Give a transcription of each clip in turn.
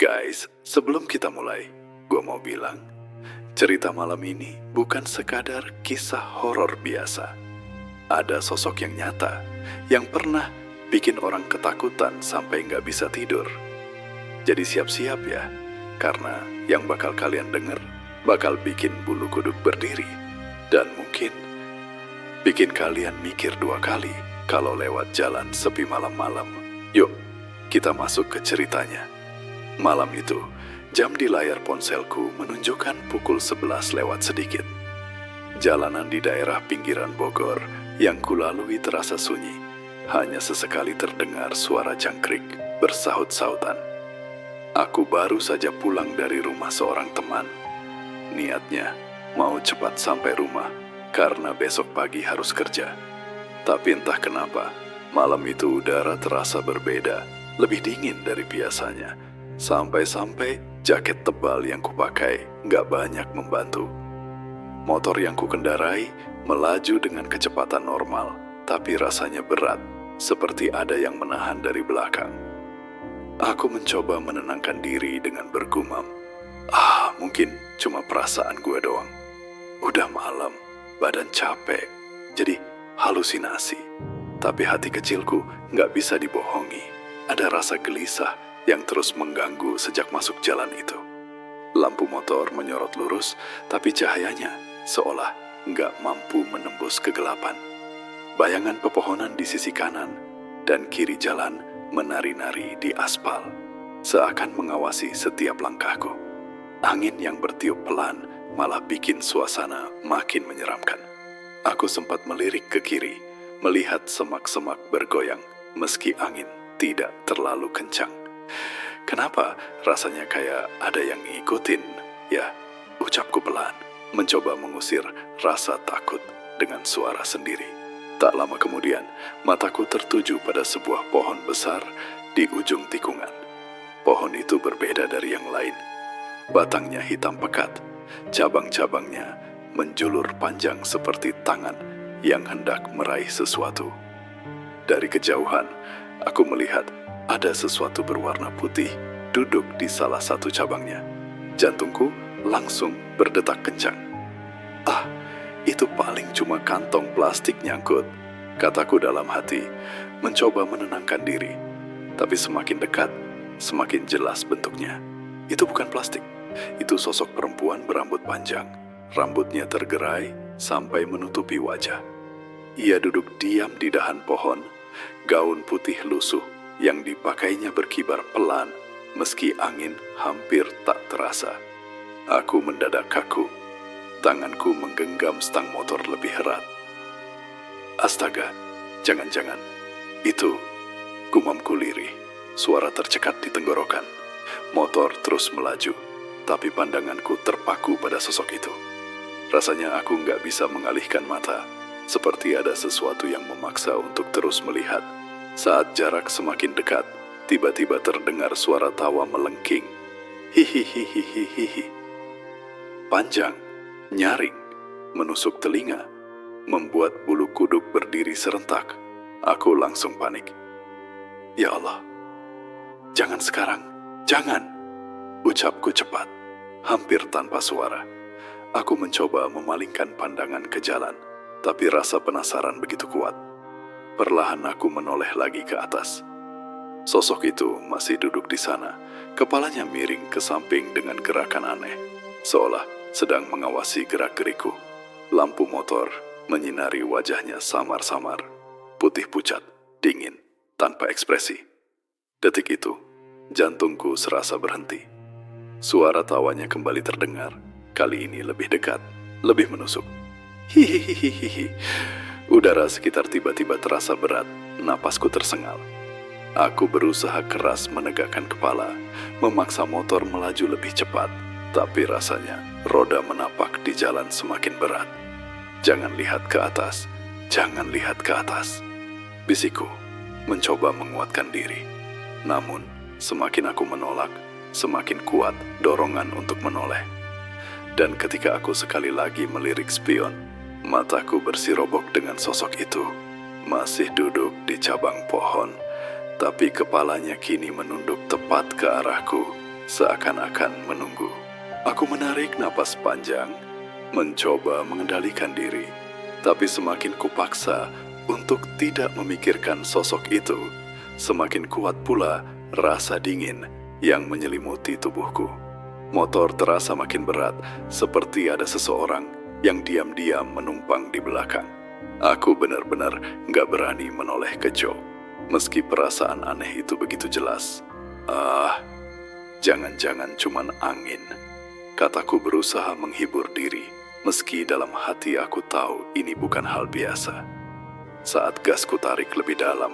Guys, sebelum kita mulai, gue mau bilang, cerita malam ini bukan sekadar kisah horor biasa. Ada sosok yang nyata, yang pernah bikin orang ketakutan sampai nggak bisa tidur. Jadi siap-siap ya, karena yang bakal kalian denger bakal bikin bulu kuduk berdiri. Dan mungkin bikin kalian mikir dua kali kalau lewat jalan sepi malam-malam. Yuk, kita masuk ke ceritanya. Malam itu, jam di layar ponselku menunjukkan pukul 11 lewat sedikit. Jalanan di daerah pinggiran Bogor yang kulalui terasa sunyi. Hanya sesekali terdengar suara jangkrik bersahut-sahutan. Aku baru saja pulang dari rumah seorang teman. Niatnya mau cepat sampai rumah karena besok pagi harus kerja. Tapi entah kenapa, malam itu udara terasa berbeda, lebih dingin dari biasanya. Sampai-sampai jaket tebal yang kupakai nggak banyak membantu. Motor yang kukendarai melaju dengan kecepatan normal, tapi rasanya berat, seperti ada yang menahan dari belakang. Aku mencoba menenangkan diri dengan bergumam, mungkin cuma perasaan gue doang. Udah malam, badan capek, jadi halusinasi. Tapi hati kecilku nggak bisa dibohongi. Ada rasa gelisah yang terus mengganggu sejak masuk jalan itu. Lampu motor menyorot lurus, tapi cahayanya seolah nggak mampu menembus kegelapan. Bayangan pepohonan di sisi kanan dan kiri jalan menari-nari di aspal, seakan mengawasi setiap langkahku. Angin yang bertiup pelan malah bikin suasana makin menyeramkan. Aku sempat melirik ke kiri, melihat semak-semak bergoyang meski angin tidak terlalu kencang. Kenapa rasanya kayak ada yang ngikutin? Ya, ucapku pelan, mencoba mengusir rasa takut dengan suara sendiri. Tak lama kemudian, mataku tertuju pada sebuah pohon besar di ujung tikungan. Pohon itu berbeda dari yang lain. Batangnya hitam pekat, cabang-cabangnya menjulur panjang seperti tangan yang hendak meraih sesuatu. Dari kejauhan, aku melihat ada sesuatu berwarna putih duduk di salah satu cabangnya. Jantungku langsung berdetak kencang. Itu paling cuma kantong plastik nyangkut, kataku dalam hati, mencoba menenangkan diri. Tapi semakin dekat, semakin jelas bentuknya. Itu bukan plastik, itu sosok perempuan berambut panjang. Rambutnya tergerai sampai menutupi wajah. Ia duduk diam di dahan pohon, gaun putih lusuh yang dipakainya berkibar pelan meski angin hampir tak terasa. Aku mendadak kaku. Tanganku menggenggam stang motor lebih erat. Astaga, jangan-jangan itu, gumamku lirih. Suara tercekat di tenggorokan. Motor terus melaju, tapi pandanganku terpaku pada sosok itu. Rasanya aku nggak bisa mengalihkan mata, seperti ada sesuatu yang memaksa untuk terus melihat. Saat jarak semakin dekat, tiba-tiba terdengar suara tawa melengking. Hihihihihihi. Panjang, nyaring, menusuk telinga, membuat bulu kuduk berdiri serentak. Aku langsung panik. Ya Allah, jangan sekarang, jangan, ucapku cepat, hampir tanpa suara. Aku mencoba memalingkan pandangan ke jalan, tapi rasa penasaran begitu kuat. Perlahan aku menoleh lagi ke atas. Sosok itu masih duduk di sana, kepalanya miring ke samping dengan gerakan aneh, seolah sedang mengawasi gerak-geriku. Lampu motor menyinari wajahnya samar-samar, putih pucat, dingin, tanpa ekspresi. Detik itu, jantungku serasa berhenti. Suara tawanya kembali terdengar, kali ini lebih dekat, lebih menusuk. Hihihihihi. Udara sekitar tiba-tiba terasa berat, napasku tersengal. Aku berusaha keras menegakkan kepala, memaksa motor melaju lebih cepat, tapi rasanya roda menapak di jalan semakin berat. Jangan lihat ke atas, jangan lihat ke atas, bisikku, mencoba menguatkan diri. Namun, semakin aku menolak, semakin kuat dorongan untuk menoleh. Dan ketika aku sekali lagi melirik spion, mataku bersirobok dengan sosok itu. Masih duduk di cabang pohon, tapi kepalanya kini menunduk tepat ke arahku, seakan-akan menunggu. Aku menarik napas panjang, mencoba mengendalikan diri, tapi semakin kupaksa untuk tidak memikirkan sosok itu, semakin kuat pula rasa dingin yang menyelimuti tubuhku. Motor terasa makin berat, seperti ada seseorang yang diam-diam menumpang di belakang. Aku benar-benar gak berani menoleh ke jok, meski perasaan aneh itu begitu jelas. Jangan-jangan cuman angin, kataku berusaha menghibur diri, meski dalam hati aku tahu ini bukan hal biasa. Saat gas ku tarik lebih dalam,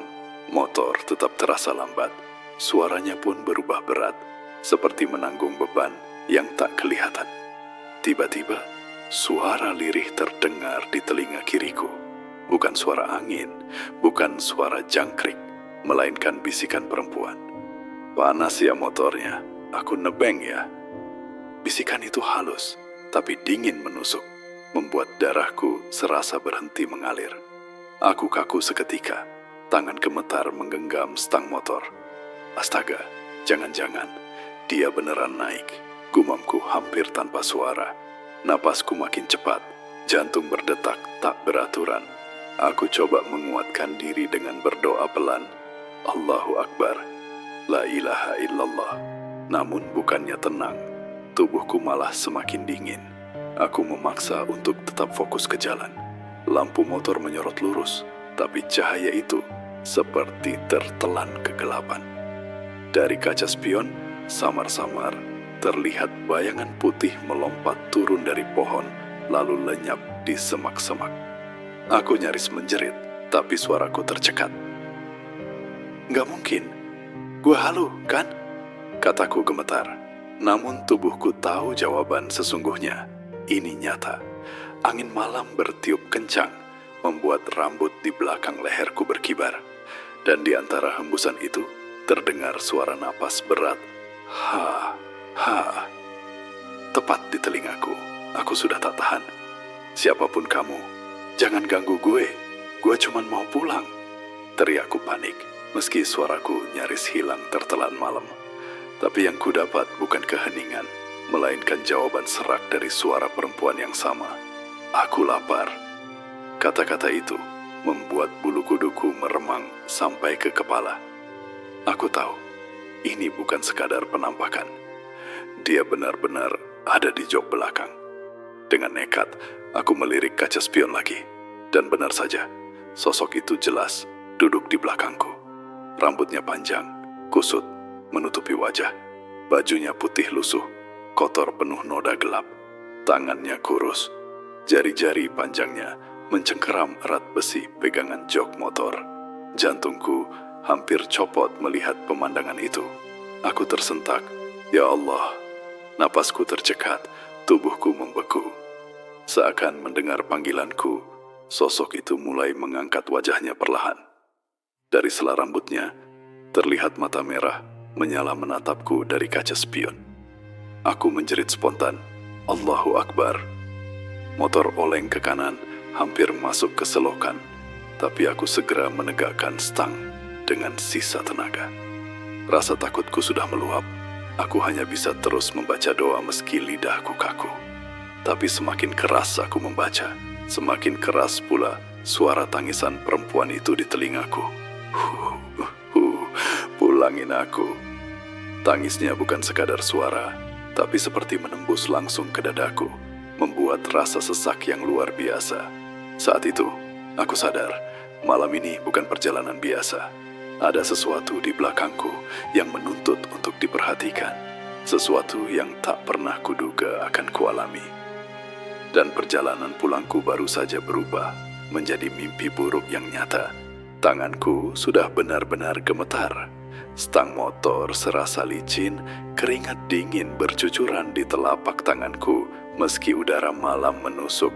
motor tetap terasa lambat. Suaranya pun berubah berat, seperti menanggung beban yang tak kelihatan. Tiba-tiba, suara lirih terdengar di telinga kiriku. Bukan suara angin, bukan suara jangkrik, melainkan bisikan perempuan. Panas ya motornya, aku nebeng ya. Bisikan itu halus, tapi dingin menusuk, membuat darahku serasa berhenti mengalir. Aku kaku seketika, tangan gemetar menggenggam stang motor. Astaga, jangan-jangan dia beneran naik. Gumamku hampir tanpa suara. Napasku makin cepat, jantung berdetak tak beraturan. Aku coba menguatkan diri dengan berdoa pelan. Allahu Akbar, la ilaha illallah. Namun bukannya tenang, tubuhku malah semakin dingin. Aku memaksa untuk tetap fokus ke jalan. Lampu motor menyorot lurus, tapi cahaya itu seperti tertelan kegelapan. Dari kaca spion, samar-samar terlihat bayangan putih melompat turun dari pohon, lalu lenyap di semak-semak. Aku nyaris menjerit, tapi suaraku tercekat. Gak mungkin, gue halu, kan? Kataku gemetar. Namun tubuhku tahu jawaban sesungguhnya. Ini nyata. Angin malam bertiup kencang, membuat rambut di belakang leherku berkibar. Dan di antara hembusan itu, terdengar suara napas berat. Ha, ha. Tepat di telingaku. Aku sudah tak tahan. Siapapun kamu, jangan ganggu gue. Gue cuman mau pulang. Teriakku panik, meski suaraku nyaris hilang tertelan malam. Tapi yang kudapat bukan keheningan, melainkan jawaban serak dari suara perempuan yang sama. Aku lapar. Kata-kata itu membuat bulu kuduku meremang sampai ke kepala. Aku tahu, ini bukan sekadar penampakan. Dia benar-benar ada di jok belakang. Dengan nekat, aku melirik kaca spion lagi. Dan benar saja, sosok itu jelas duduk di belakangku. Rambutnya panjang, kusut, menutupi wajah. Bajunya putih lusuh, kotor penuh noda gelap. Tangannya kurus, jari-jari panjangnya mencengkeram erat besi pegangan jok motor. Jantungku hampir copot melihat pemandangan itu. Aku tersentak. Ya Allah, napasku tercekat, tubuhku membeku. Seakan mendengar panggilanku, sosok itu mulai mengangkat wajahnya perlahan. Dari sela rambutnya, terlihat mata merah menyala menatapku dari kaca spion. Aku menjerit spontan, Allahu Akbar. Motor oleng ke kanan, hampir masuk ke selokan. Tapi aku segera menegakkan stang dengan sisa tenaga. Rasa takutku sudah meluap. Aku hanya bisa terus membaca doa meski lidahku kaku. Tapi semakin keras aku membaca, semakin keras pula suara tangisan perempuan itu di telingaku. Pulangin aku. Tangisnya bukan sekadar suara, tapi seperti menembus langsung ke dadaku, membuat rasa sesak yang luar biasa. Saat itu, aku sadar, malam ini bukan perjalanan biasa. Ada sesuatu di belakangku yang menuntut untuk diperhatikan. Sesuatu yang tak pernah kuduga akan kualami. Dan perjalanan pulangku baru saja berubah menjadi mimpi buruk yang nyata. Tanganku sudah benar-benar gemetar. Stang motor serasa licin, keringat dingin bercucuran di telapak tanganku meski udara malam menusuk.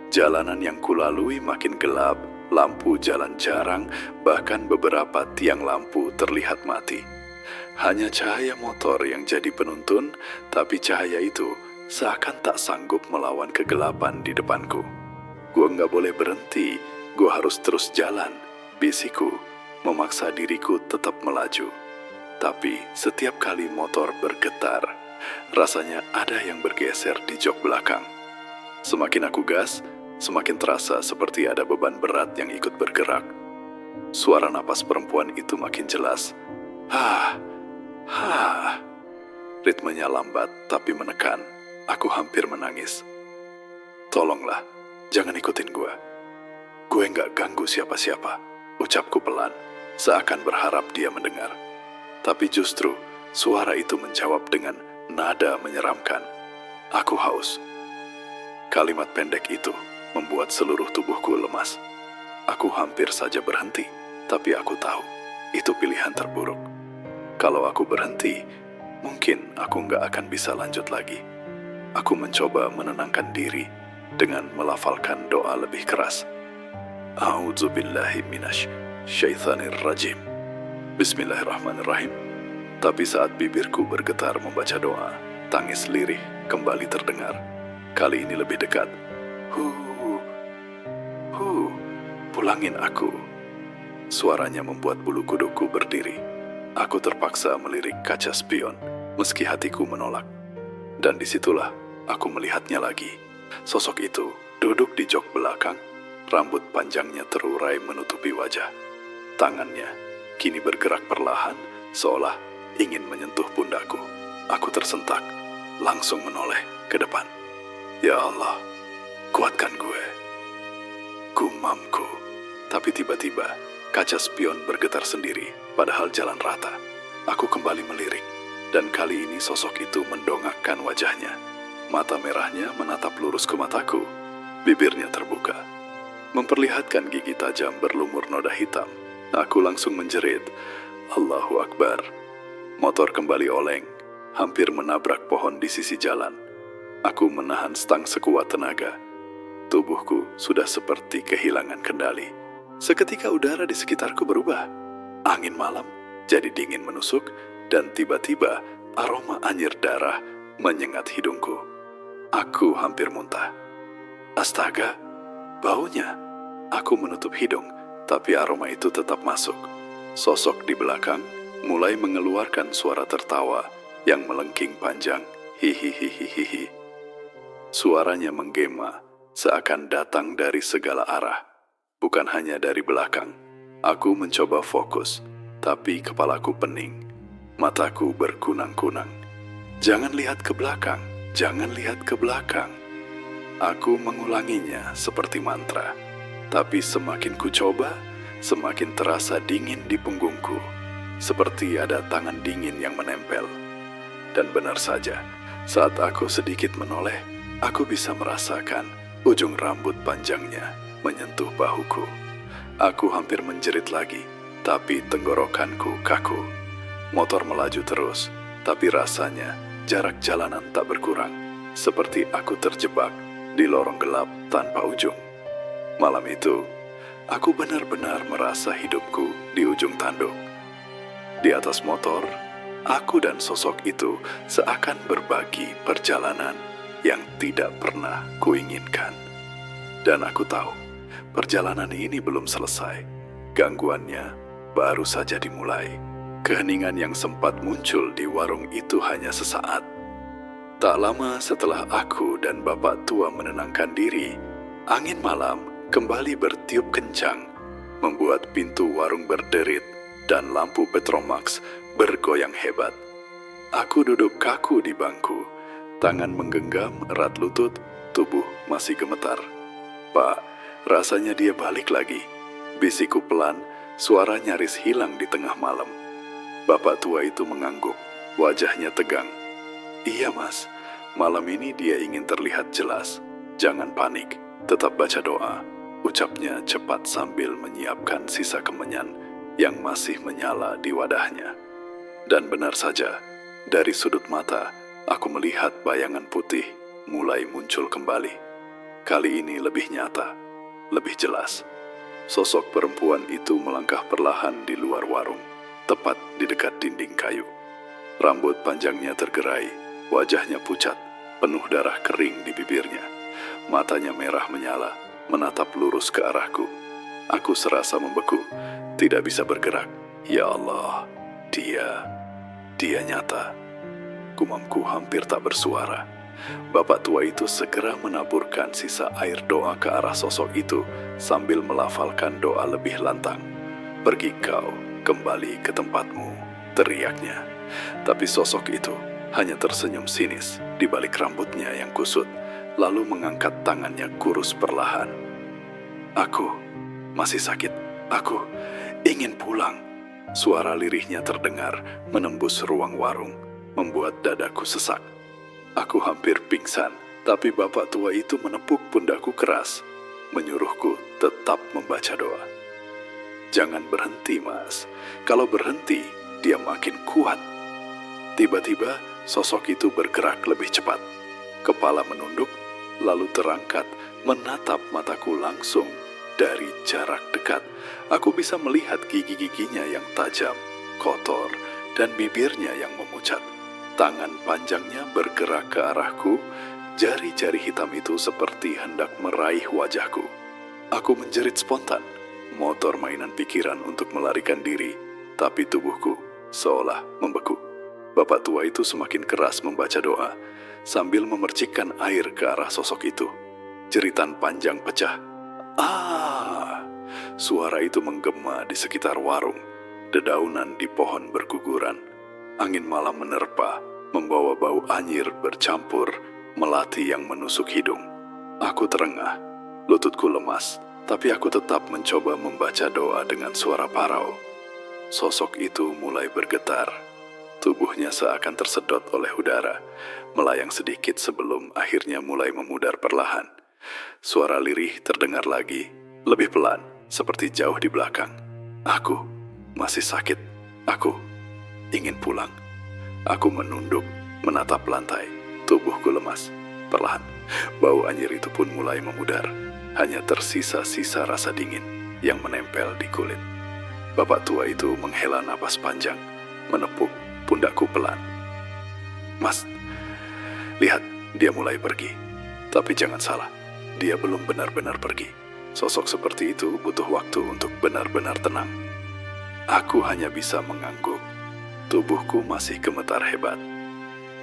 Jalanan yang kulalui makin gelap, lampu jalan jarang, bahkan beberapa tiang lampu terlihat mati. Hanya cahaya motor yang jadi penuntun, tapi cahaya itu seakan tak sanggup melawan kegelapan di depanku. Gua nggak boleh berhenti, gua harus terus jalan, bisiku, memaksa diriku tetap melaju. Tapi setiap kali motor bergetar, rasanya ada yang bergeser di jok belakang. Semakin aku gas, semakin terasa seperti ada beban berat yang ikut bergerak. Suara napas perempuan itu makin jelas. Hah, hah. Ritmenya lambat tapi menekan. Aku hampir menangis. Tolonglah, jangan ikutin gue. Gue nggak ganggu siapa-siapa. Ucapku pelan, seakan berharap dia mendengar. Tapi justru suara itu menjawab dengan nada menyeramkan. Aku haus. Kalimat pendek itu membuat seluruh tubuhku lemas. Aku hampir saja berhenti, tapi aku tahu itu pilihan terburuk. Kalau aku berhenti, mungkin aku nggak akan bisa lanjut lagi. Aku mencoba menenangkan diri dengan melafalkan doa lebih keras. A'udzubillahi minasy syaitanir rajim. Bismillahirrahmanirrahim. Tapi saat bibirku bergetar membaca doa, tangis lirih kembali terdengar. Kali ini lebih dekat. Pulangin aku. Suaranya membuat bulu kuduku berdiri. Aku terpaksa melirik kaca spion, meski hatiku menolak. Dan disitulah aku melihatnya lagi. Sosok itu duduk di jok belakang, rambut panjangnya terurai menutupi wajah. Tangannya kini bergerak perlahan, seolah ingin menyentuh pundakku. Aku tersentak, langsung menoleh ke depan. Ya Allah, kuatkan gue. Gumamku. Tapi tiba-tiba, kaca spion bergetar sendiri, padahal jalan rata. Aku kembali melirik, dan kali ini sosok itu mendongakkan wajahnya. Mata merahnya menatap lurus ke mataku. Bibirnya terbuka, memperlihatkan gigi tajam berlumur noda hitam. Aku langsung menjerit, Allahu Akbar. Motor kembali oleng, hampir menabrak pohon di sisi jalan. Aku menahan stang sekuat tenaga. Tubuhku sudah seperti kehilangan kendali. Seketika udara di sekitarku berubah. Angin malam jadi dingin menusuk, dan tiba-tiba aroma anyir darah menyengat hidungku. Aku hampir muntah. Astaga, baunya. Aku menutup hidung, tapi aroma itu tetap masuk. Sosok di belakang mulai mengeluarkan suara tertawa yang melengking panjang. Hihihihihihi. Suaranya menggema, seakan datang dari segala arah. Bukan hanya dari belakang. Aku mencoba fokus, tapi kepalaku pening. Mataku berkunang-kunang. Jangan lihat ke belakang, jangan lihat ke belakang. Aku mengulanginya seperti mantra. Tapi semakin ku coba, semakin terasa dingin di punggungku. Seperti ada tangan dingin yang menempel. Dan benar saja, saat aku sedikit menoleh, aku bisa merasakan ujung rambut panjangnya menyentuh bahuku. Aku hampir menjerit lagi, tapi tenggorokanku kaku. Motor melaju terus, tapi rasanya jarak jalanan tak berkurang. Seperti aku terjebak di lorong gelap tanpa ujung. Malam itu, aku benar-benar merasa hidupku di ujung tanduk. Di atas motor, aku dan sosok itu seakan berbagi perjalanan yang tidak pernah kuinginkan. Dan aku tahu, perjalanan ini belum selesai. Gangguannya baru saja dimulai. Keheningan yang sempat muncul di warung itu hanya sesaat. Tak lama setelah aku dan bapak tua menenangkan diri, angin malam kembali bertiup kencang, membuat pintu warung berderit dan lampu Petromax bergoyang hebat. Aku duduk kaku di bangku, tangan menggenggam erat lutut, tubuh masih gemetar. Pak, rasanya dia balik lagi. Bisikku pelan, suara nyaris hilang di tengah malam. Bapak tua itu mengangguk, wajahnya tegang. Iya mas, malam ini dia ingin terlihat jelas. Jangan panik, tetap baca doa. Ucapnya cepat sambil menyiapkan sisa kemenyan yang masih menyala di wadahnya. Dan benar saja, dari sudut mata, aku melihat bayangan putih mulai muncul kembali. Kali ini lebih nyata, lebih jelas. Sosok perempuan itu melangkah perlahan di luar warung, tepat di dekat dinding kayu. Rambut panjangnya tergerai, wajahnya pucat, penuh darah kering di bibirnya. Matanya merah menyala, menatap lurus ke arahku. Aku serasa membeku, tidak bisa bergerak. Ya Allah, dia Dia nyata. Gumamku hampir tak bersuara. Bapak tua itu segera menaburkan sisa air doa ke arah sosok itu sambil melafalkan doa lebih lantang. "Pergi kau, kembali ke tempatmu," teriaknya. Tapi sosok itu hanya tersenyum sinis di balik rambutnya yang kusut, lalu mengangkat tangannya kurus perlahan. "Aku masih sakit. Aku ingin pulang." Suara lirihnya terdengar menembus ruang warung, membuat dadaku sesak. Aku hampir pingsan, tapi bapak tua itu menepuk pundakku keras, menyuruhku tetap membaca doa. "Jangan berhenti, Mas. Kalau berhenti, dia makin kuat." Tiba-tiba, sosok itu bergerak lebih cepat. Kepala menunduk, lalu terangkat, menatap mataku langsung. Dari jarak dekat, aku bisa melihat gigi-giginya yang tajam, kotor, dan bibirnya yang memucat. Tangan panjangnya bergerak ke arahku, jari-jari hitam itu seperti hendak meraih wajahku. Aku menjerit spontan, motor mainan pikiran untuk melarikan diri, tapi tubuhku seolah membeku. Bapak tua itu semakin keras membaca doa, sambil memercikkan air ke arah sosok itu. Jeritan panjang pecah. "Ah!" Suara itu menggema di sekitar warung. Dedaunan di pohon berguguran. Angin malam menerpa, membawa bau anyir bercampur, melati yang menusuk hidung. Aku terengah, lututku lemas, tapi aku tetap mencoba membaca doa dengan suara parau. Sosok itu mulai bergetar. Tubuhnya seakan tersedot oleh udara, melayang sedikit sebelum akhirnya mulai memudar perlahan. Suara lirih terdengar lagi, lebih pelan, seperti jauh di belakang. "Aku masih sakit. Aku ingin pulang." Aku menunduk, menatap lantai. Tubuhku lemas. Perlahan, bau anyir itu pun mulai memudar. Hanya tersisa-sisa rasa dingin yang menempel di kulit. Bapak tua itu menghela napas panjang, menepuk pundakku pelan. "Mas, lihat, dia mulai pergi. Tapi jangan salah, dia belum benar-benar pergi. Sosok seperti itu butuh waktu untuk benar-benar tenang." Aku hanya bisa mengangguk. Tubuhku masih gemetar hebat.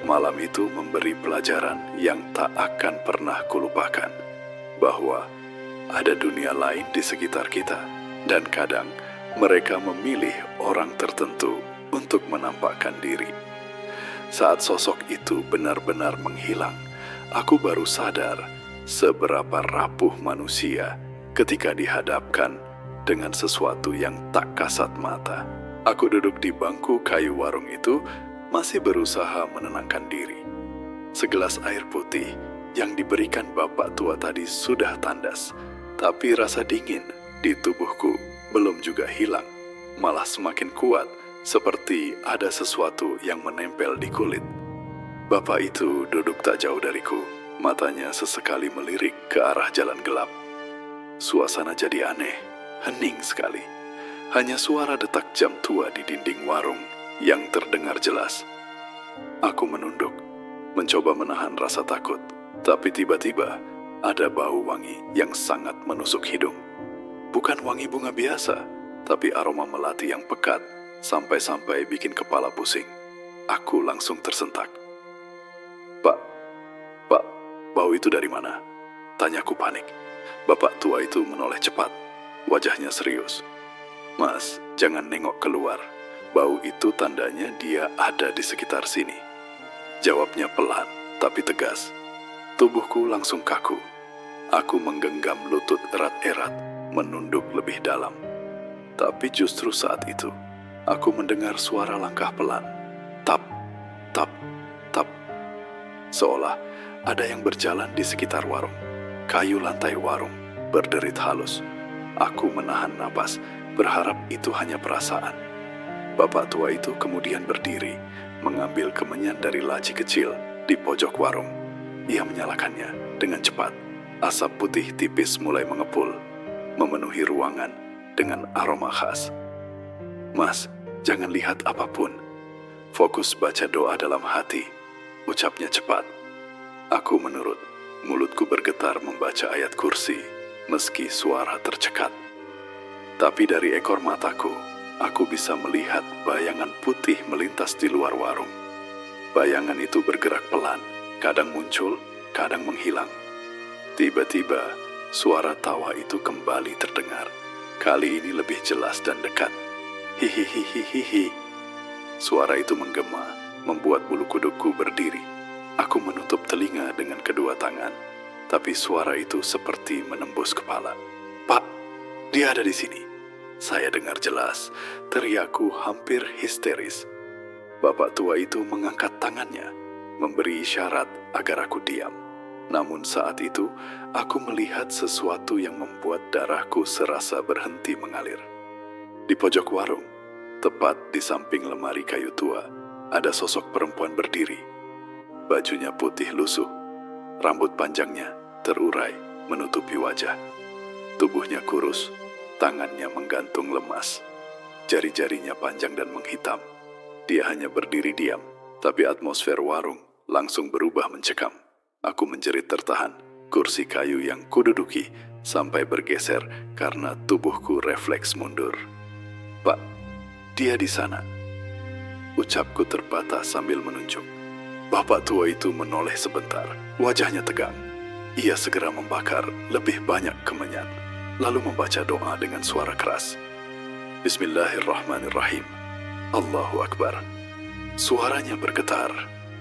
Malam itu memberi pelajaran yang tak akan pernah kulupakan, bahwa ada dunia lain di sekitar kita, dan kadang mereka memilih orang tertentu untuk menampakkan diri. Saat sosok itu benar-benar menghilang, aku baru sadar seberapa rapuh manusia ketika dihadapkan dengan sesuatu yang tak kasat mata. Aku duduk di bangku kayu warung itu, masih berusaha menenangkan diri. Segelas air putih yang diberikan bapak tua tadi sudah tandas, tapi rasa dingin di tubuhku belum juga hilang, malah semakin kuat, seperti ada sesuatu yang menempel di kulit. Bapak itu duduk tak jauh dariku, matanya sesekali melirik ke arah jalan gelap. Suasana jadi aneh, hening sekali. Hanya suara detak jam tua di dinding warung yang terdengar jelas. Aku menunduk, mencoba menahan rasa takut, tapi tiba-tiba ada bau wangi yang sangat menusuk hidung. Bukan wangi bunga biasa, tapi aroma melati yang pekat, sampai-sampai bikin kepala pusing. Aku langsung tersentak. Pak, bau itu dari mana?" Tanyaku panik. Bapak tua itu menoleh cepat, wajahnya serius. "Mas, jangan nengok keluar. Bau itu tandanya dia ada di sekitar sini." Jawabnya pelan, tapi tegas. Tubuhku langsung kaku. Aku menggenggam lutut erat-erat, menunduk lebih dalam. Tapi justru saat itu, aku mendengar suara langkah pelan. Tap, tap, tap. Seolah ada yang berjalan di sekitar warung. Kayu lantai warung berderit halus. Aku menahan napas, berharap itu hanya perasaan. Bapak tua itu kemudian berdiri, mengambil kemenyan dari laci kecil di pojok warung. Ia menyalakannya dengan cepat. Asap putih tipis mulai mengepul, memenuhi ruangan dengan aroma khas. "Mas, jangan lihat apapun. Fokus baca doa dalam hati," ucapnya cepat. Aku menurut. Mulutku bergetar membaca ayat kursi, meski suara tercekat. Tapi dari ekor mataku, aku bisa melihat bayangan putih melintas di luar warung. Bayangan itu bergerak pelan, kadang muncul, kadang menghilang. Tiba-tiba, suara tawa itu kembali terdengar. Kali ini lebih jelas dan dekat. Hihihihihihi. Suara itu menggema, membuat bulu kudukku berdiri. Aku menutup telinga dengan kedua tangan, tapi suara itu seperti menembus kepala. "Pak, dia ada di sini." Saya dengar jelas, teriakku hampir histeris. Bapak tua itu mengangkat tangannya, memberi isyarat agar aku diam. Namun saat itu, aku melihat sesuatu yang membuat darahku serasa berhenti mengalir. Di pojok warung, tepat di samping lemari kayu tua, ada sosok perempuan berdiri. Bajunya putih lusuh, rambut panjangnya terurai menutupi wajah. Tubuhnya kurus, tangannya menggantung lemas. Jari-jarinya panjang dan menghitam. Dia hanya berdiri diam, tapi atmosfer warung langsung berubah mencekam. Aku menjerit tertahan, kursi kayu yang kududuki sampai bergeser karena tubuhku refleks mundur. "Pak, dia di sana." Ucapku terbatas sambil menunjuk. Bapak tua itu menoleh sebentar, wajahnya tegang. Ia segera membakar lebih banyak kemenyan, lalu membaca doa dengan suara keras. Bismillahirrahmanirrahim. Allahu Akbar. Suaranya bergetar,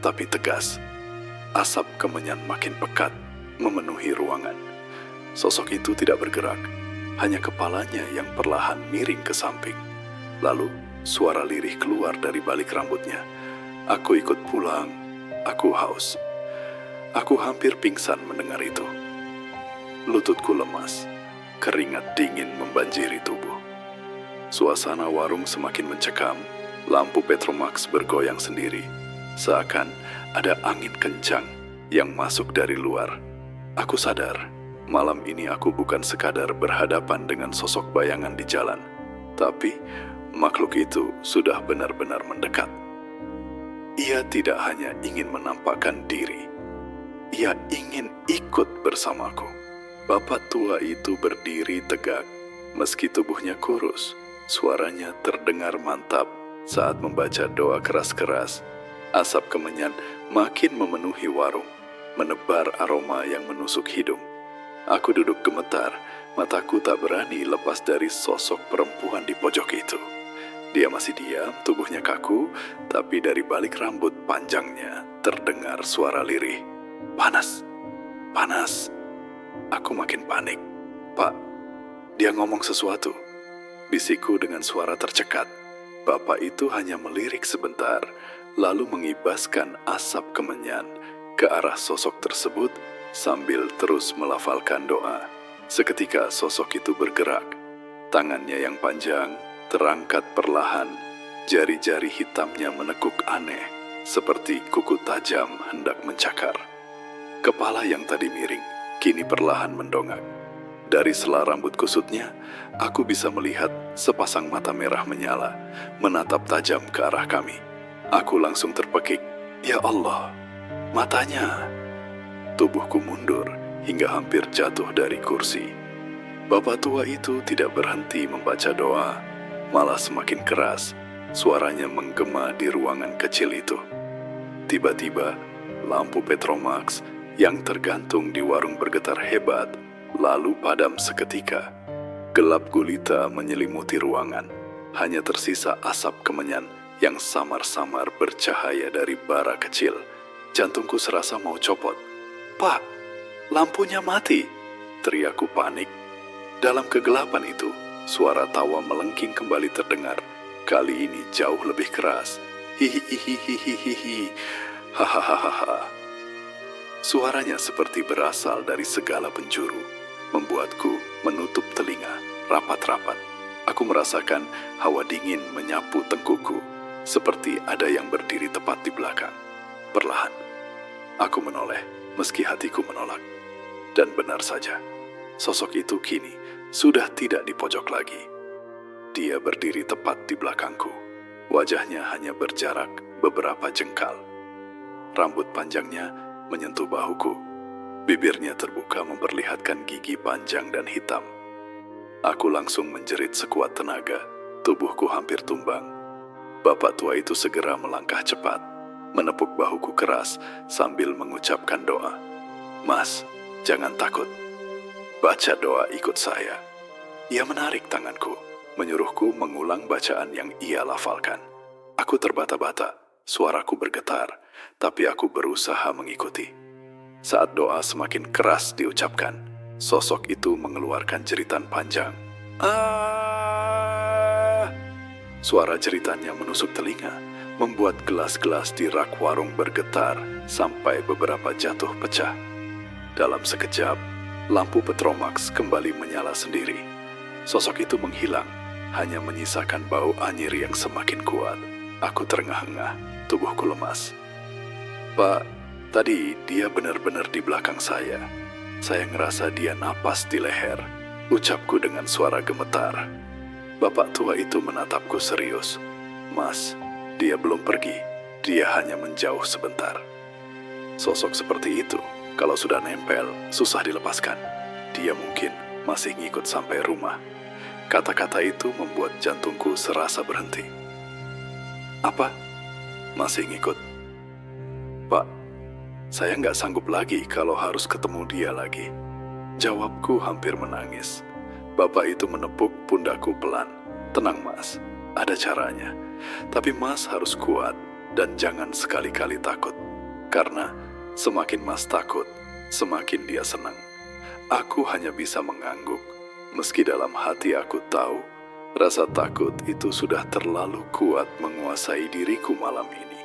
tapi tegas. Asap kemenyan makin pekat, memenuhi ruangan. Sosok itu tidak bergerak, hanya kepalanya yang perlahan miring ke samping. Lalu, suara lirih keluar dari balik rambutnya. "Aku ikut pulang, aku haus." Aku hampir pingsan mendengar itu. Lututku lemas, keringat dingin membanjiri tubuh. Suasana warung semakin mencekam, lampu Petromax bergoyang sendiri, seakan ada angin kencang yang masuk dari luar. Aku sadar, malam ini aku bukan sekadar berhadapan dengan sosok bayangan di jalan, tapi makhluk itu sudah benar-benar mendekat. Ia tidak hanya ingin menampakkan diri, ia ingin ikut bersamaku. Bapak tua itu berdiri tegak, meski tubuhnya kurus. Suaranya terdengar mantap saat membaca doa keras-keras. Asap kemenyan makin memenuhi warung, menebar aroma yang menusuk hidung. Aku duduk gemetar, mataku tak berani lepas dari sosok perempuan di pojok itu. Dia masih diam, tubuhnya kaku, tapi dari balik rambut panjangnya terdengar suara lirih. "Panas, panas." Aku makin panik. "Pak, dia ngomong sesuatu," bisikku dengan suara tercekat. Bapak itu hanya melirik sebentar, lalu mengibaskan asap kemenyan ke arah sosok tersebut sambil terus melafalkan doa. Seketika sosok itu bergerak. Tangannya yang panjang terangkat perlahan, jari-jari hitamnya menekuk aneh, seperti kuku tajam hendak mencakar. Kepala yang tadi miring, kini perlahan mendongak. Dari sela rambut kusutnya, aku bisa melihat sepasang mata merah menyala, menatap tajam ke arah kami. Aku langsung terpekik. Ya Allah, matanya! Tubuhku mundur hingga hampir jatuh dari kursi. Bapak tua itu tidak berhenti membaca doa, malah semakin keras. Suaranya menggema di ruangan kecil itu. Tiba-tiba, lampu Petromax yang tergantung di warung bergetar hebat, lalu padam seketika. Gelap gulita menyelimuti ruangan. Hanya tersisa asap kemenyan yang samar-samar bercahaya dari bara kecil. Jantungku serasa mau copot. "Pak, lampunya mati!" teriakku panik. Dalam kegelapan itu, suara tawa melengking kembali terdengar. Kali ini jauh lebih keras. Hihihihihihihi. Hahaha. Suaranya seperti berasal dari segala penjuru, membuatku menutup telinga rapat-rapat. Aku merasakan hawa dingin menyapu tengkukku, seperti ada yang berdiri tepat di belakang. Perlahan, aku menoleh meski hatiku menolak. Dan benar saja, sosok itu kini sudah tidak di pojok lagi. Dia berdiri tepat di belakangku. Wajahnya hanya berjarak beberapa jengkal. Rambut panjangnya menyentuh bahuku. Bibirnya terbuka memperlihatkan gigi panjang dan hitam. Aku langsung menjerit sekuat tenaga. tubuhku hampir tumbang. Bapak tua itu segera melangkah cepat, menepuk bahuku keras sambil mengucapkan doa. "Mas, jangan takut. Baca doa ikut saya." Ia menarik tanganku, menyuruhku mengulang bacaan yang ia lafalkan. Aku terbata-bata, suaraku bergetar, tapi aku berusaha mengikuti. Saat doa semakin keras diucapkan, sosok itu mengeluarkan jeritan panjang. "Ah!" Suara jeritannya menusuk telinga, membuat gelas-gelas di rak warung bergetar sampai beberapa jatuh pecah. Dalam sekejap, lampu Petromax kembali menyala sendiri. Sosok itu menghilang, hanya menyisakan bau anyir yang semakin kuat. Aku terengah-engah, tubuhku lemas. "Pak, tadi dia benar-benar di belakang saya. Saya ngerasa dia napas di leher," ucapku dengan suara gemetar. Bapak tua itu menatapku serius. "Mas, dia belum pergi. Dia hanya menjauh sebentar." Sosok seperti itu, kalau sudah nempel, susah dilepaskan. Dia mungkin masih ngikut sampai rumah. Kata-kata itu membuat jantungku serasa berhenti. "Apa? Masih ngikut?" "Pak, saya nggak sanggup lagi kalau harus ketemu dia lagi." Jawabku hampir menangis. Bapak itu menepuk pundakku pelan. "Tenang Mas, ada caranya. Tapi Mas harus kuat dan jangan sekali-kali takut. Karena semakin Mas takut, semakin dia senang." Aku hanya bisa mengangguk. Meski dalam hati aku tahu, rasa takut itu sudah terlalu kuat menguasai diriku malam ini.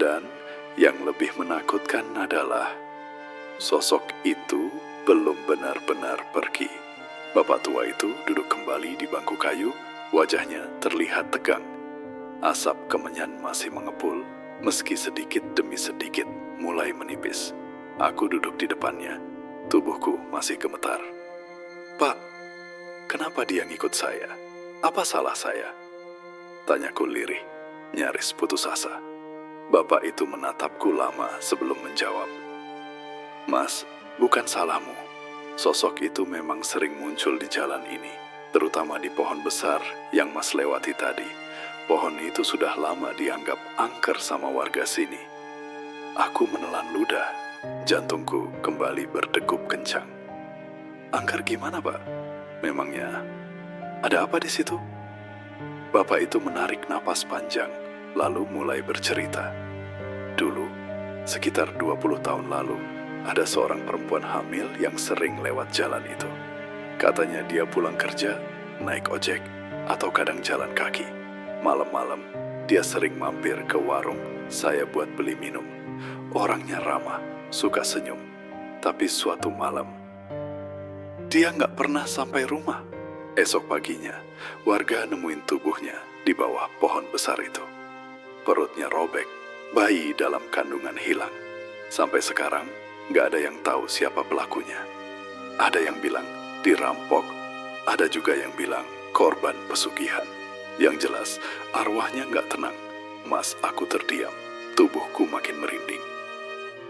Dan yang lebih menakutkan adalah sosok itu belum benar-benar pergi. Bapak tua itu duduk kembali di bangku kayu, wajahnya terlihat tegang. Asap kemenyan masih mengepul, meski sedikit demi sedikit mulai menipis. Aku duduk di depannya, tubuhku masih gemetar. "Pak, kenapa dia ngikut saya? Apa salah saya?" Tanyaku lirih, nyaris putus asa. Bapak itu menatapku lama sebelum menjawab. "Mas, bukan salahmu. Sosok itu memang sering muncul di jalan ini, terutama di pohon besar yang Mas lewati tadi. Pohon itu sudah lama dianggap angker sama warga sini." Aku menelan ludah, jantungku kembali berdegup kencang. "Angker gimana, Pak? Memangnya ada apa di situ?" Bapak itu menarik napas panjang, lalu mulai bercerita. "Dulu, sekitar 20 tahun lalu, ada seorang perempuan hamil yang sering lewat jalan itu. Katanya dia pulang kerja, naik ojek, atau kadang jalan kaki. Malam-malam, dia sering mampir ke warung saya buat beli minum. Orangnya ramah, suka senyum. Tapi suatu malam, dia nggak pernah sampai rumah. Esok paginya, warga nemuin tubuhnya di bawah pohon besar itu. Perutnya robek, bayi dalam kandungan hilang. Sampai sekarang, nggak ada yang tahu siapa pelakunya. Ada yang bilang dirampok, ada juga yang bilang korban pesugihan. Yang jelas, arwahnya nggak tenang." Mas, aku terdiam, tubuhku makin merinding.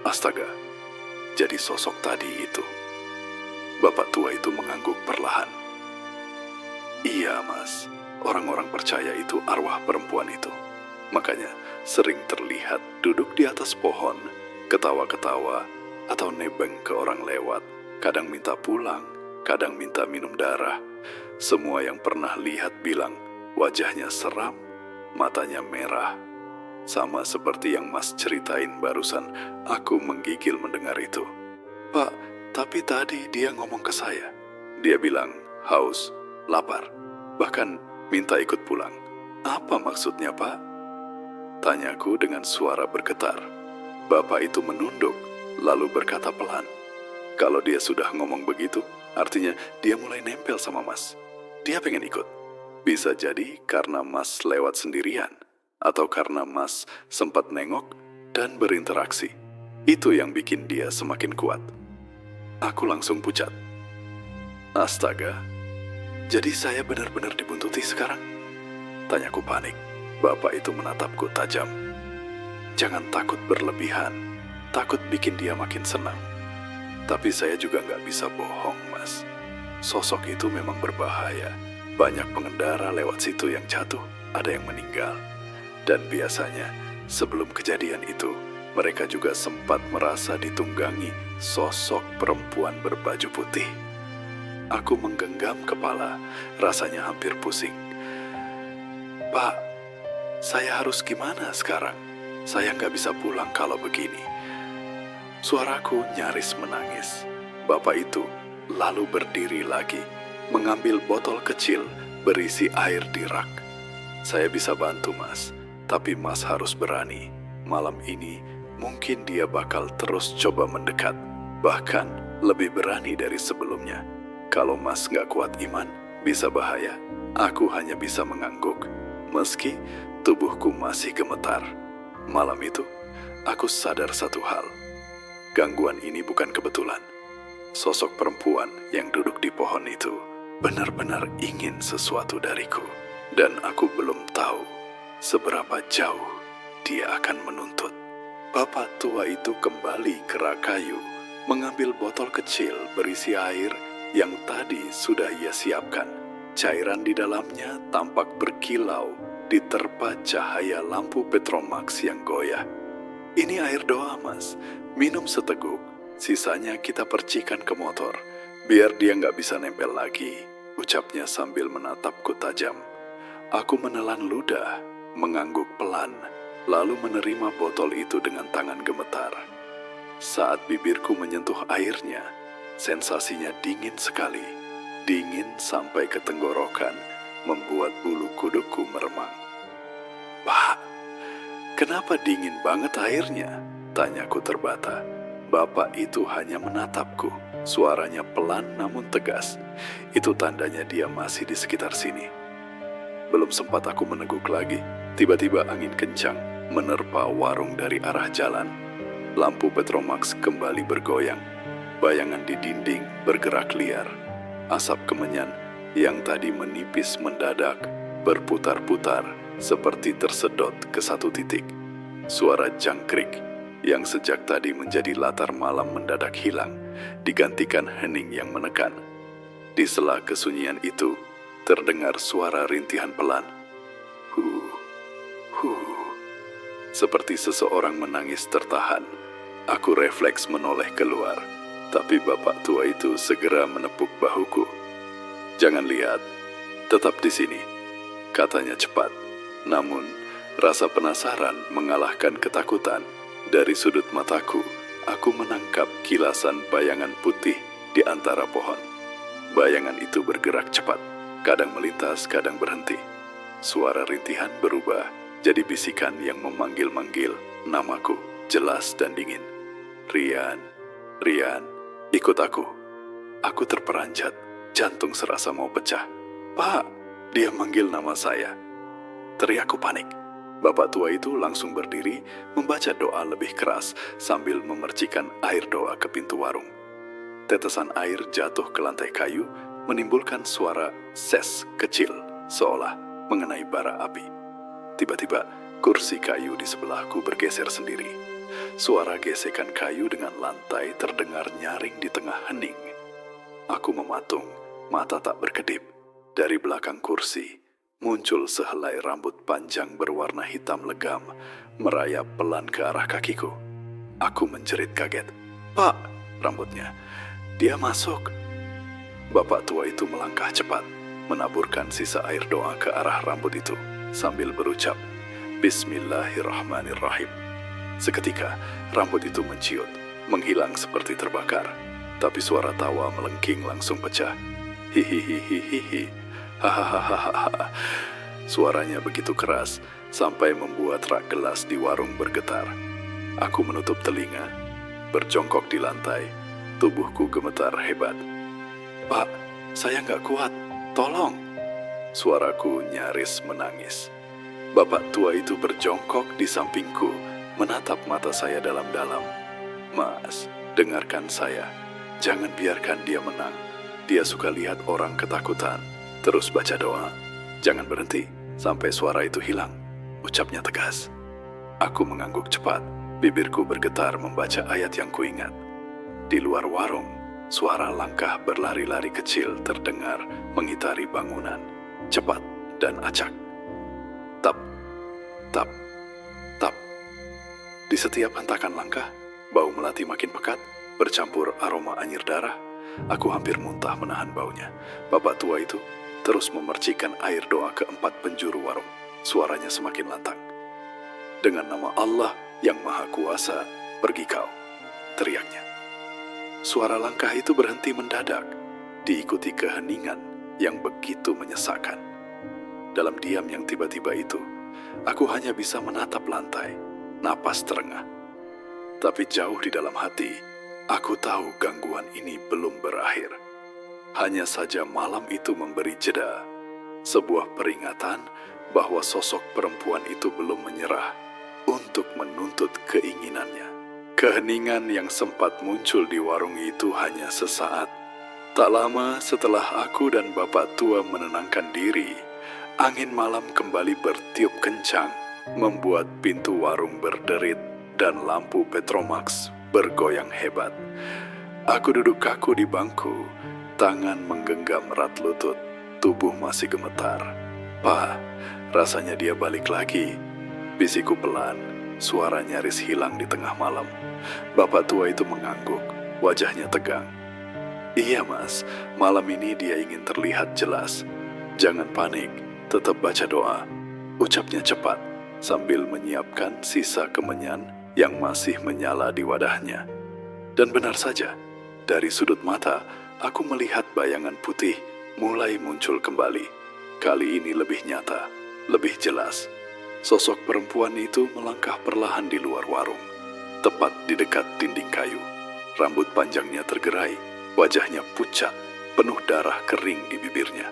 Astaga, jadi sosok tadi itu. Bapak tua itu mengangguk perlahan. "Iya Mas, orang-orang percaya itu arwah perempuan itu. Makanya sering terlihat duduk di atas pohon, ketawa-ketawa, atau nebeng ke orang lewat, kadang minta pulang, kadang minta minum darah. Semua yang pernah lihat bilang wajahnya seram, matanya merah. Sama seperti yang Mas ceritain barusan." Aku menggigil mendengar itu. "Pak, tapi tadi dia ngomong ke saya. Dia bilang haus, lapar, bahkan minta ikut pulang. Apa maksudnya, Pak?" Tanyaku dengan suara bergetar. Bapak itu menunduk, lalu berkata pelan, "Kalau dia sudah ngomong begitu, artinya dia mulai nempel sama Mas. Dia pengen ikut. Bisa jadi karena Mas lewat sendirian, atau karena Mas sempat nengok dan berinteraksi. Itu yang bikin dia semakin kuat." Aku langsung pucat. Astaga, jadi saya benar-benar dibuntuti sekarang? Tanyaku panik. Bapak itu menatapku tajam. "Jangan takut berlebihan. Takut bikin dia makin senang. Tapi saya juga nggak bisa bohong, Mas. Sosok itu memang berbahaya. Banyak pengendara lewat situ yang jatuh, ada yang meninggal. Dan biasanya sebelum kejadian itu, mereka juga sempat merasa ditunggangi sosok perempuan berbaju putih. Aku menggenggam kepala, rasanya hampir pusing. Pak, saya harus gimana sekarang? Saya nggak bisa pulang kalau begini. Suaraku nyaris menangis. Bapak itu lalu berdiri lagi, mengambil botol kecil berisi air di rak. Saya bisa bantu, Mas, tapi Mas harus berani. Malam ini mungkin dia bakal terus coba mendekat, bahkan lebih berani dari sebelumnya. Kalau Mas nggak kuat iman, bisa bahaya. Aku hanya bisa mengangguk, meski tubuhku masih gemetar. Malam itu, aku sadar satu hal. Gangguan ini bukan kebetulan. Sosok perempuan yang duduk di pohon itu benar-benar ingin sesuatu dariku. Dan aku belum tahu seberapa jauh dia akan menuntut. Bapak tua itu kembali ke rak kayu, mengambil botol kecil berisi air yang tadi sudah ia siapkan. Cairan di dalamnya tampak berkilau diterpa cahaya lampu Petromax yang goyah. Ini air doa, Mas. Minum seteguk, sisanya kita percikan ke motor, biar dia nggak bisa nempel lagi, ucapnya sambil menatapku tajam. Aku menelan ludah, mengangguk pelan, lalu menerima botol itu dengan tangan gemetar. Saat bibirku menyentuh airnya, sensasinya dingin sekali. Dingin sampai ke tenggorokan, membuat bulu kudukku meremang. Pak, kenapa dingin banget airnya? Tanyaku terbata. Bapak itu hanya menatapku. Suaranya pelan namun tegas. Itu tandanya dia masih di sekitar sini. Belum sempat aku meneguk lagi, tiba-tiba angin kencang menerpa warung dari arah jalan. Lampu Petromax kembali bergoyang. Bayangan di dinding bergerak liar. Asap kemenyan yang tadi menipis mendadak berputar-putar seperti tersedot ke satu titik. Suara jangkrik yang sejak tadi menjadi latar malam mendadak hilang, digantikan hening yang menekan. Di sela kesunyian itu, terdengar suara rintihan pelan. Huh, huh. Seperti seseorang menangis tertahan. Aku refleks menoleh keluar, tapi bapak tua itu segera menepuk bahuku. Jangan lihat, tetap di sini, katanya cepat. Namun, rasa penasaran mengalahkan ketakutan. Dari sudut mataku, aku menangkap kilasan bayangan putih di antara pohon. Bayangan itu bergerak cepat, kadang melintas, kadang berhenti. Suara rintihan berubah jadi bisikan yang memanggil-manggil namaku, jelas dan dingin. Rian, Rian, ikut aku. Aku terperanjat, jantung serasa mau pecah. Pak, dia manggil nama saya. Teriakku panik. Bapak tua itu langsung berdiri, membaca doa lebih keras sambil memercikan air doa ke pintu warung. Tetesan air jatuh ke lantai kayu, menimbulkan suara ses kecil, seolah mengenai bara api. Tiba-tiba, kursi kayu di sebelahku bergeser sendiri. Suara gesekan kayu dengan lantai terdengar nyaring di tengah hening. Aku mematung, mata tak berkedip. Dari belakang kursi, muncul sehelai rambut panjang berwarna hitam legam, merayap pelan ke arah kakiku. Aku menjerit kaget. Pak, rambutnya. Dia masuk. Bapak tua itu melangkah cepat, menaburkan sisa air doa ke arah rambut itu, sambil berucap, Bismillahirrahmanirrahim. Seketika, rambut itu menciut, menghilang seperti terbakar. Tapi suara tawa melengking langsung pecah. Hihihihihihi. Hahaha. Suaranya begitu keras sampai membuat rak gelas di warung bergetar. Aku menutup telinga, berjongkok di lantai, tubuhku gemetar hebat. Pak, saya nggak kuat, tolong. Suaraku nyaris menangis. Bapak tua itu berjongkok di sampingku, menatap mata saya dalam-dalam. Mas, dengarkan saya. Jangan biarkan dia menang. Dia suka lihat orang ketakutan. Terus baca doa. Jangan berhenti sampai suara itu hilang. Ucapnya tegas. Aku mengangguk cepat. Bibirku bergetar membaca ayat yang kuingat. Di luar warung, suara langkah berlari-lari kecil terdengar mengitari bangunan. cepat dan acak. Tap, tap, tap. Di setiap hentakan langkah, bau melati makin pekat, bercampur aroma anyir darah. Aku hampir muntah menahan baunya. Bapak tua itu terus memercikkan air doa ke 4 penjuru warung. Suaranya semakin lantang. "Dengan nama Allah yang Maha Kuasa, pergi kau," teriaknya. Suara langkah itu berhenti mendadak, diikuti keheningan yang begitu menyesakkan. Dalam diam yang tiba-tiba itu, aku hanya bisa menatap lantai, napas terengah. Tapi jauh di dalam hati, aku tahu gangguan ini belum berakhir. Hanya saja malam itu memberi jeda, sebuah peringatan bahwa sosok perempuan itu belum menyerah untuk menuntut keinginannya. Keheningan yang sempat muncul di warung itu hanya sesaat. Tak lama setelah aku dan bapak tua menenangkan diri, angin malam kembali bertiup kencang, membuat pintu warung berderit dan lampu Petromax bergoyang hebat. Aku duduk kaku di bangku, tangan menggenggam erat lutut, tubuh masih gemetar. "Pak, rasanya dia balik lagi," bisikku pelan, suara nyaris hilang di tengah malam. Bapak tua itu mengangguk, wajahnya tegang. "Iya mas, malam ini dia ingin terlihat jelas. Jangan panik, tetap baca doa," ucapnya cepat, sambil menyiapkan sisa kemenyan yang masih menyala di wadahnya. Dan benar saja, dari sudut mata, aku melihat bayangan putih mulai muncul kembali. Kali ini lebih nyata, lebih jelas. Sosok perempuan itu melangkah perlahan di luar warung, tepat di dekat dinding kayu. Rambut panjangnya tergerai, wajahnya pucat, penuh darah kering di bibirnya.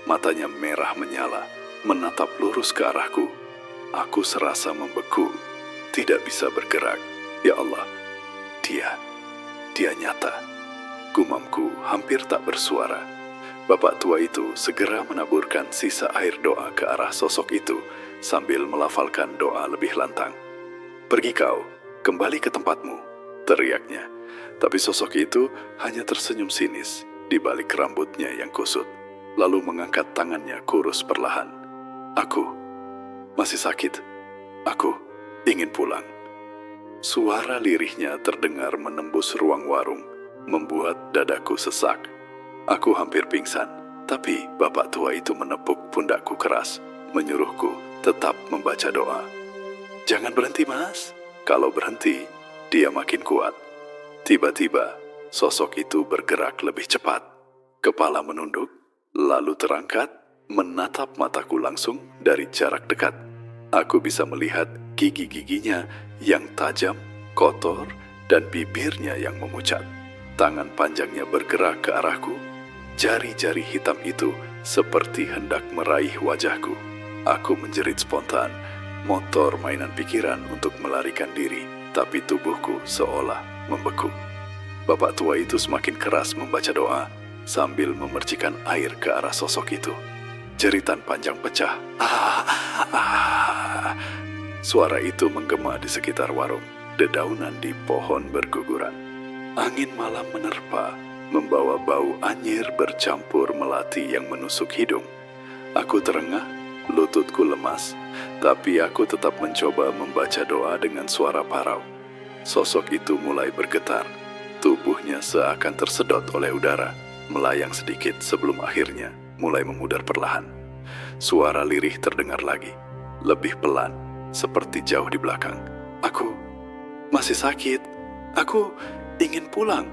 Matanya merah menyala, menatap lurus ke arahku. Aku serasa membeku, tidak bisa bergerak. Ya Allah, dia nyata. Gumamku hampir tak bersuara. Bapak tua itu segera menaburkan sisa air doa ke arah sosok itu sambil melafalkan doa lebih lantang. "Pergi kau, kembali ke tempatmu," teriaknya. Tapi sosok itu hanya tersenyum sinis di balik rambutnya yang kusut, lalu mengangkat tangannya kurus perlahan. "Aku masih sakit. Aku ingin pulang." Suara lirihnya terdengar menembus ruang warung, membuat dadaku sesak. Aku hampir pingsan, tapi bapak tua itu menepuk pundakku keras, menyuruhku tetap membaca doa. "Jangan berhenti mas, kalau berhenti, dia makin kuat." Tiba-tiba, sosok itu bergerak lebih cepat. Kepala menunduk, lalu terangkat, menatap mataku langsung dari jarak dekat. Aku bisa melihat gigi-giginya yang tajam, kotor, dan bibirnya yang memucat. Tangan panjangnya bergerak ke arahku. Jari-jari hitam itu seperti hendak meraih wajahku. Aku menjerit spontan, motor mainan pikiran untuk melarikan diri, tapi tubuhku seolah membeku. Bapak tua itu semakin keras membaca doa sambil memercikan air ke arah sosok itu. Jeritan panjang pecah. Suara itu menggema di sekitar warung. Dedaunan di pohon berguguran. Angin malam menerpa, membawa bau anyir bercampur melati yang menusuk hidung. Aku terengah, lututku lemas, tapi aku tetap mencoba membaca doa dengan suara parau. Sosok itu mulai bergetar. Tubuhnya seakan tersedot oleh udara, melayang sedikit sebelum akhirnya mulai memudar perlahan. Suara lirih terdengar lagi, lebih pelan, seperti jauh di belakang. "Aku masih sakit. Aku ingin pulang."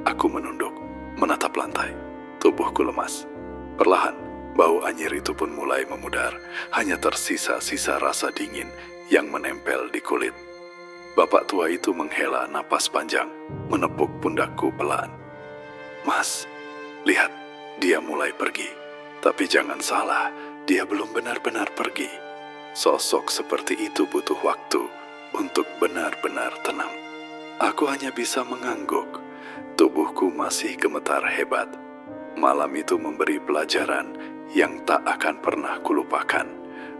Aku menunduk, menatap lantai. Tubuhku lemas. Perlahan, bau anyir itu pun mulai memudar. Hanya tersisa-sisa rasa dingin yang menempel di kulit. Bapak tua itu menghela napas panjang, menepuk pundakku pelan. "Mas, lihat, dia mulai pergi. Tapi jangan salah, dia belum benar-benar pergi. Sosok seperti itu butuh waktu untuk benar-benar tenang." Aku hanya bisa mengangguk. Tubuhku masih gemetar hebat. Malam itu memberi pelajaran yang tak akan pernah kulupakan,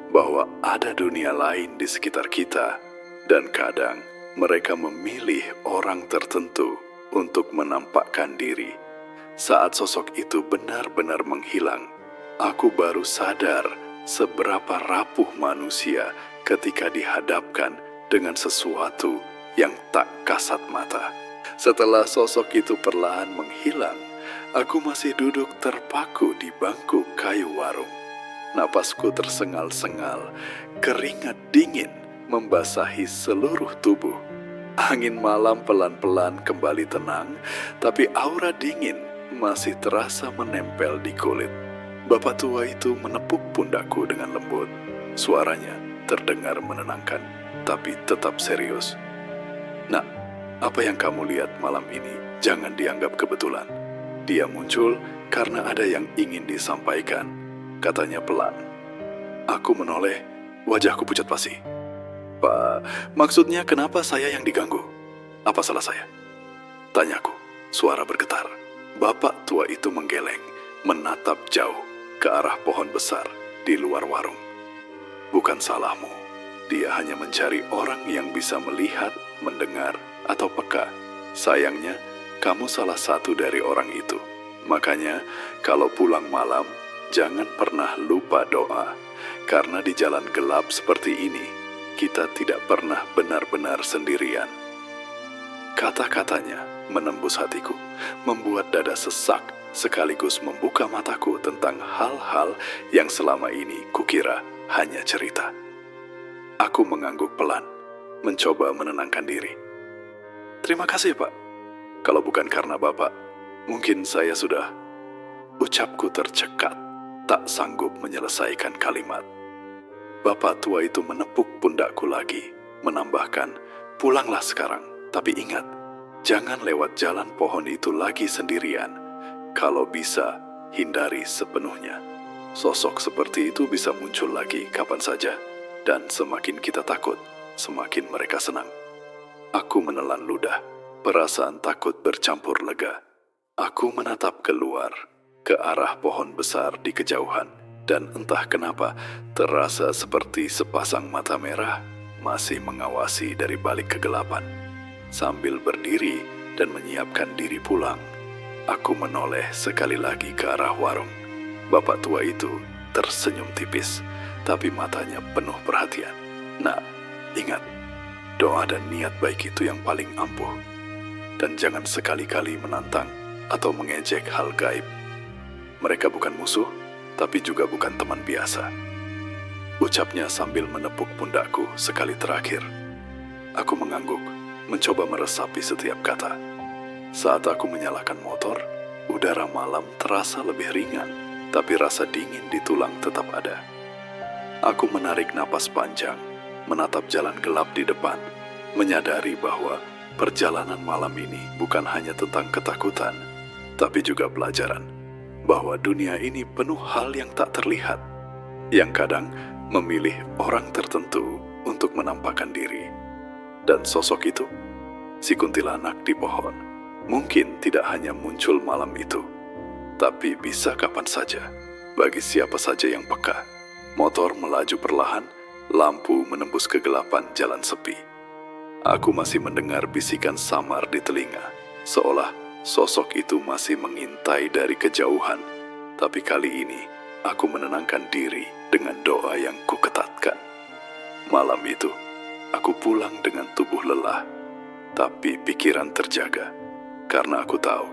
bahwa ada dunia lain di sekitar kita, dan kadang mereka memilih orang tertentu untuk menampakkan diri. Saat sosok itu benar-benar menghilang, aku baru sadar seberapa rapuh manusia ketika dihadapkan dengan sesuatu yang tak kasat mata. Setelah sosok itu perlahan menghilang, aku masih duduk terpaku di bangku kayu warung. Napasku tersengal-sengal, keringat dingin membasahi seluruh tubuh. Angin malam pelan-pelan kembali tenang, tapi aura dingin masih terasa menempel di kulit. Bapak tua itu menepuk pundakku dengan lembut. Suaranya terdengar menenangkan, tapi tetap serius. "Nak, apa yang kamu lihat malam ini jangan dianggap kebetulan. Dia muncul karena ada yang ingin disampaikan," katanya pelan. Aku menoleh, wajahku pucat pasi. "Pak, maksudnya kenapa saya yang diganggu? Apa salah saya?" tanyaku, suara bergetar. Bapak tua itu menggeleng, menatap jauh ke arah pohon besar di luar warung. "Bukan salahmu. Dia hanya mencari orang yang bisa melihat, mendengar, atau peka. Sayangnya, kamu salah satu dari orang itu. Makanya, kalau pulang malam, jangan pernah lupa doa. Karena di jalan gelap seperti ini, kita tidak pernah benar-benar sendirian." Kata-katanya menembus hatiku, membuat dada sesak, sekaligus membuka mataku tentang hal-hal yang selama ini kukira hanya cerita. Aku mengangguk pelan, mencoba menenangkan diri. "Terima kasih, Pak. Kalau bukan karena Bapak, mungkin saya sudah..." Ucapku tercekat, tak sanggup menyelesaikan kalimat. Bapak tua itu menepuk pundakku lagi, menambahkan, "Pulanglah sekarang, tapi ingat, jangan lewat jalan pohon itu lagi sendirian. Kalau bisa, hindari sepenuhnya. Sosok seperti itu bisa muncul lagi kapan saja, dan semakin kita takut, semakin mereka senang." Aku menelan ludah, perasaan takut bercampur lega. Aku menatap keluar, ke arah pohon besar di kejauhan, dan entah kenapa terasa seperti sepasang mata merah masih mengawasi dari balik kegelapan. Sambil berdiri dan menyiapkan diri pulang, aku menoleh sekali lagi ke arah warung. Bapak tua itu tersenyum tipis, tapi matanya penuh perhatian. "Nak, ingat, doa dan niat baik itu yang paling ampuh. Dan jangan sekali-kali menantang atau mengejek hal gaib. Mereka bukan musuh, tapi juga bukan teman biasa." Ucapnya sambil menepuk pundakku sekali terakhir. Aku mengangguk, mencoba meresapi setiap kata. Saat aku menyalakan motor, udara malam terasa lebih ringan, tapi rasa dingin di tulang tetap ada. Aku menarik napas panjang, menatap jalan gelap di depan, menyadari bahwa perjalanan malam ini bukan hanya tentang ketakutan, tapi juga pelajaran bahwa dunia ini penuh hal yang tak terlihat, yang kadang memilih orang tertentu untuk menampakkan diri. Dan sosok itu, si kuntilanak di pohon, mungkin tidak hanya muncul malam itu, tapi bisa kapan saja, bagi siapa saja yang peka. Motor melaju perlahan, lampu menembus kegelapan jalan sepi. Aku masih mendengar bisikan samar di telinga, seolah sosok itu masih mengintai dari kejauhan. Tapi kali ini, aku menenangkan diri dengan doa yang kuketatkan. Malam itu, aku pulang dengan tubuh lelah, tapi pikiran terjaga. Karena aku tahu,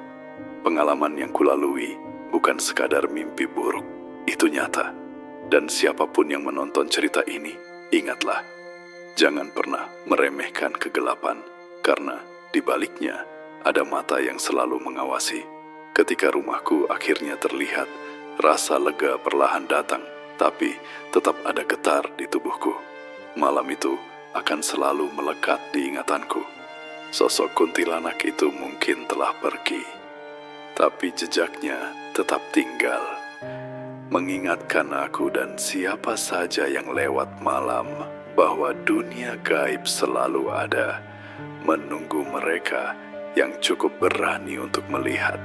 pengalaman yang kulalui bukan sekadar mimpi buruk, itu nyata. Dan siapapun yang menonton cerita ini, ingatlah, jangan pernah meremehkan kegelapan, karena di baliknya ada mata yang selalu mengawasi. Ketika rumahku akhirnya terlihat, rasa lega perlahan datang, tapi tetap ada getar di tubuhku. Malam itu akan selalu melekat di ingatanku. Sosok kuntilanak itu mungkin telah pergi, tapi jejaknya tetap tinggal, mengingatkan aku dan siapa saja yang lewat malam bahwa dunia gaib selalu ada, menunggu mereka yang cukup berani untuk melihat.